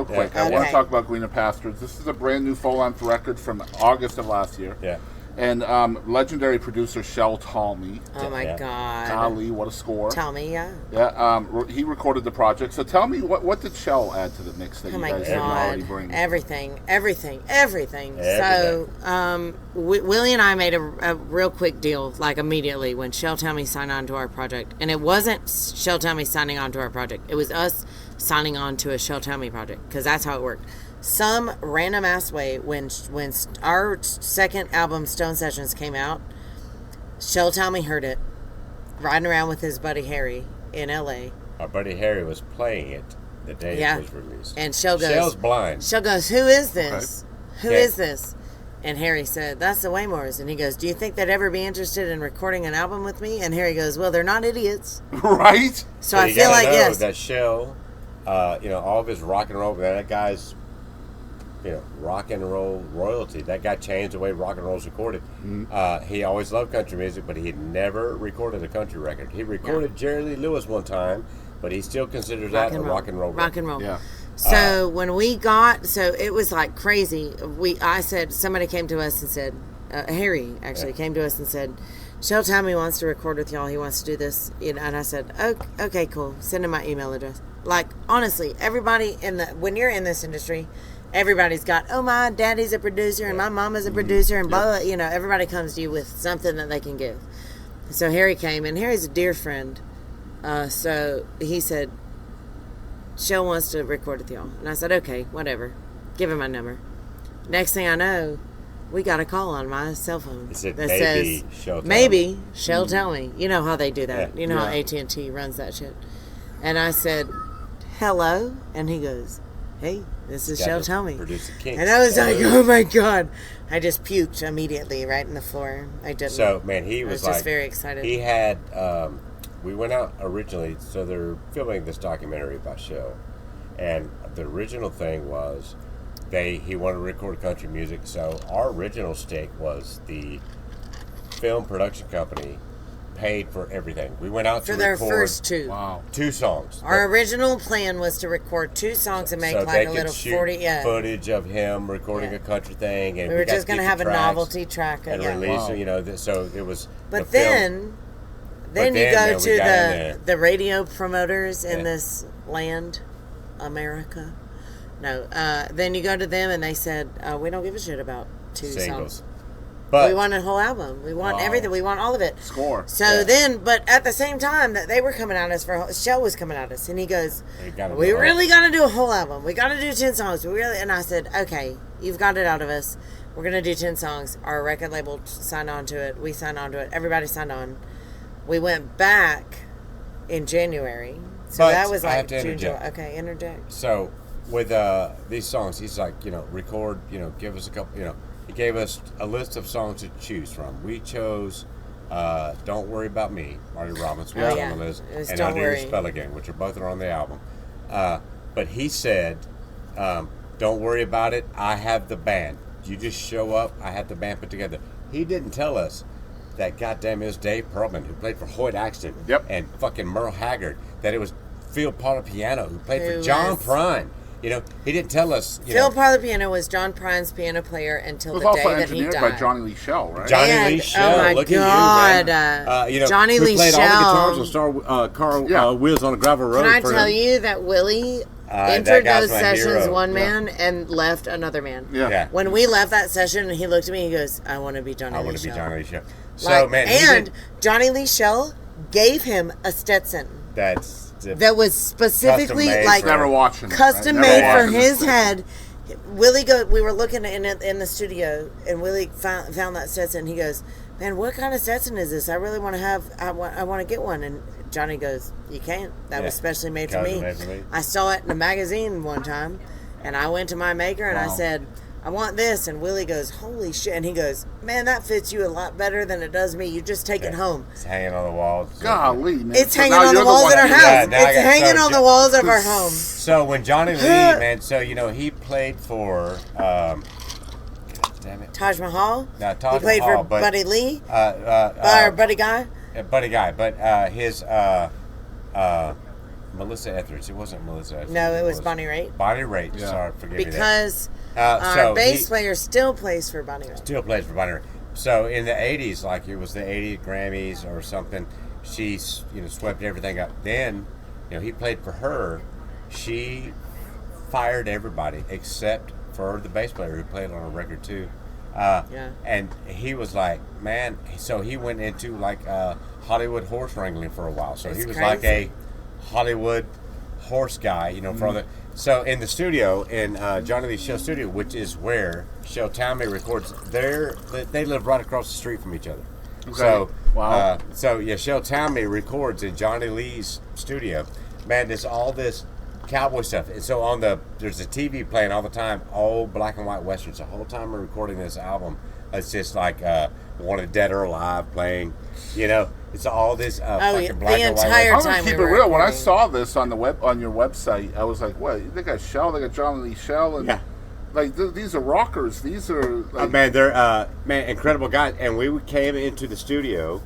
Real quick, I want to talk about Greener Pastures. This is a brand new full-length record from August of last year. Yeah. And legendary producer Shel Talmy. Oh my God! Golly, what a score! Talmy, yeah. Yeah, he recorded the project. So tell me, what did Shel add to the mix that you guys didn't already bring? Everything. So Willie and I made a real quick deal, like immediately when Shel Talmy signed on to our project, and it wasn't Shel Talmy signing on to our project. It was us signing on to a Shel Talmy project, because that's how it worked. Some random ass way, when our second album Stone Sessions came out, Shel Talmy heard it riding around with his buddy Harry in LA. Our buddy Harry was playing it the day it was released. And Shel's blind. Shel goes, "Who is this? Okay. Who is this?" And Harry said, "That's the Waymores." And he goes, "Do you think they'd ever be interested in recording an album with me?" And Harry goes, "Well, they're not idiots." Right? So I feel like, yes. That Shel, all of his rock and roll, that guy's, rock and roll royalty. That guy changed the way rock and roll's recorded. Mm-hmm. He always loved country music, but he had never recorded a country record. He recorded Jerry Lee Lewis one time, but he still considers that a rock and roll record. Rock and roll. Yeah. So when we it was like crazy. I said, somebody came to us and said, Harry actually came to us and said, Shel Talmy wants to record with y'all. He wants to do this. And I said, okay, cool. Send him my email address. Like, honestly, everybody when you're in this industry, everybody's got, my daddy's a producer and my mama's a producer and blah, blah, everybody comes to you with something that they can give. So Harry came, and Harry's a dear friend. So he said, Shel wants to record with y'all. And I said, okay, whatever. Give him my number. Next thing I know, we got a call on my cell phone that says, maybe Shel Talmy. You know how they do that. You know how AT&T runs that shit. And I said, hello? And he goes, hey, this is Shel Talmy. And I was like, oh my God. I just puked immediately right in the floor. I didn't. So, man, I was just very excited. He had, we went out originally, so they're filming this documentary about Shel. And the original thing was he wanted to record country music. So our original stake was the film production company paid for everything. We went out to record their first two. Wow. 2 songs. Our original plan was to record 2 songs and make like a little 40 footage of him recording a country thing, and we were just going to have a novelty track and release it. So it was. But then you go to the radio promoters in this land, America. No, then you go to them and they said, we don't give a shit about 2 singles. songs. But we want a whole album. We want everything. We want all of it. Score. So then, but at the same time that they were coming at us Shel was coming at us, and he goes, "We really got to do a whole album. We got to do 10 songs. And I said, okay, you've got it out of us. We're gonna do 10 songs. Our record label signed on to it. We signed on to it. Everybody signed on. We went back in January. So that was like June, July. Okay, interject. So with these songs, he's like, record, give us a couple, He gave us a list of songs to choose from. We chose Don't Worry About Me, Marty Robbins was on the list, and Under Your Spell Again, which are both on the album. But he said, don't worry about it, I have the band. You just show up, I have the band put together. He didn't tell us that goddamn is Dave Pearlman, who played for Hoyt Axton, and fucking Merle Haggard, that it was Phil Piano, who played for John Prine. He didn't tell us. Phil Piano was John Prine's piano player until the day that he died. It was also engineered by Johnny Lee Shell, right? Johnny Lee Shell. Oh my God. Johnny Lee Shell. Who played all the guitars on Car Wheels on a Gravel Road. Can I tell you that Willie entered those sessions one man and left another man? Yeah. When we left that session, he looked at me and he goes, I want to be Johnny Lee Shell. I want to be Johnny Lee Shell. So, and Johnny Lee Shell gave him a Stetson. That was specifically custom made for his head. We were looking in the studio, and Willie found that Stetson. He goes, man, what kind of Stetson is this? I really want to have. I want to get one. And Johnny goes, you can't. That was specially made for me. I saw it in a magazine one time, and I went to my maker and I said, I want this. And Willie goes, holy shit. And he goes, man, that fits you a lot better than it does me. You just take it home. It's hanging on the walls. Golly, man. It's hanging on the walls at our house. It's hanging on the walls of our home. So when Johnny Lee, man, he played for, damn it. Taj Mahal? No, Taj Mahal. He played for Buddy Lee? Or Buddy Guy? Buddy Guy. But his, Melissa Etheridge. It wasn't Melissa Etheridge. No, it was Bonnie Raitt. Bonnie Raitt. Yeah. Sorry, forgive me. Because So our bass player still plays for Bonnie Raitt. Still plays for Bonnie Raitt. So in the 80s, like it was the 80 Grammys or something, she swept everything up. Then, he played for her. She fired everybody except for the bass player who played on a record too. And he was like, man, so he went into like Hollywood horse wrangling for a while. So he was crazy. like a Hollywood horse guy, for all the. So in the studio, in Johnny Lee's Shell studio, which is where Shell Talmy records, they live right across the street from each other. Okay. So wow. Shell Talmy records in Johnny Lee's studio. Man, there's all this cowboy stuff. And so there's a TV playing all the time, old black and white westerns. The whole time we're recording this album, it's just like Wanted Dead or Alive playing. It's all this fucking black and white. entire I'm time gonna keep it real. When I saw this on your website, I was like, "What? They got Shell. They got Johnny Lee Shell, and like these are rockers. These are like, man, they're incredible guys." And we came into the studio.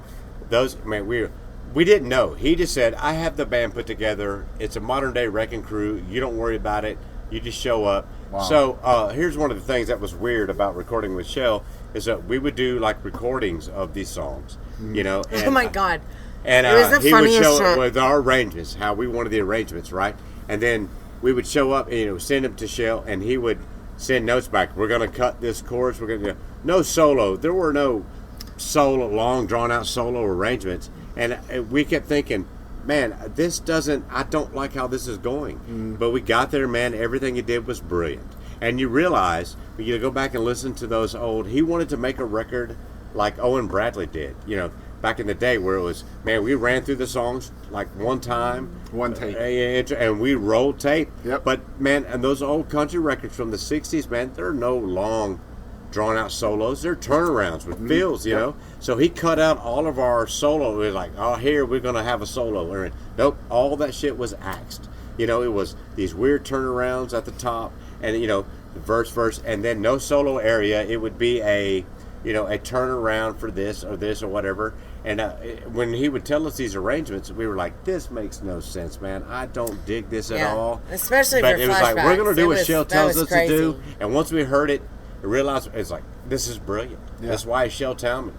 We didn't know. He just said, "I have the band put together. It's a modern day wrecking crew. You don't worry about it. You just show up." Wow. So here's one of the things that was weird about recording with Shell is that we would do like recordings of these songs. And, oh my God. And it was the he would funniest show shit. up with our arrangements, how we wanted the arrangements, right? And then we would show up and send them to Shell, and he would send notes back. We're going to cut this chorus. We're going to no solo. There were no solo, long drawn out solo arrangements, and we kept thinking, man, I don't like how this is going. But we got there, man. Everything he did was brilliant. And you realize, when you go back and listen to those he wanted to make a record like Owen Bradley did, back in the day, where it was, man, we ran through the songs like one time. one take. And we rolled tape. Yep. But, man, and those old country records from the 60s, man, they're no long, drawn-out solos. They're turnarounds with fills, you know. So he cut out all of our solo. We were like, oh, here, we're going to have a solo. Or, nope, all that shit was axed. It was these weird turnarounds at the top. And, the verse, and then no solo area. It would be a turnaround for this or whatever. And when he would tell us these arrangements, we were like, this makes no sense, man. I don't dig this at all. Especially but for it was like, we're going to do what Shell tells us crazy. to do. And once we heard it, we realized it's like, this is brilliant. Yeah. That's why Shell Talmy.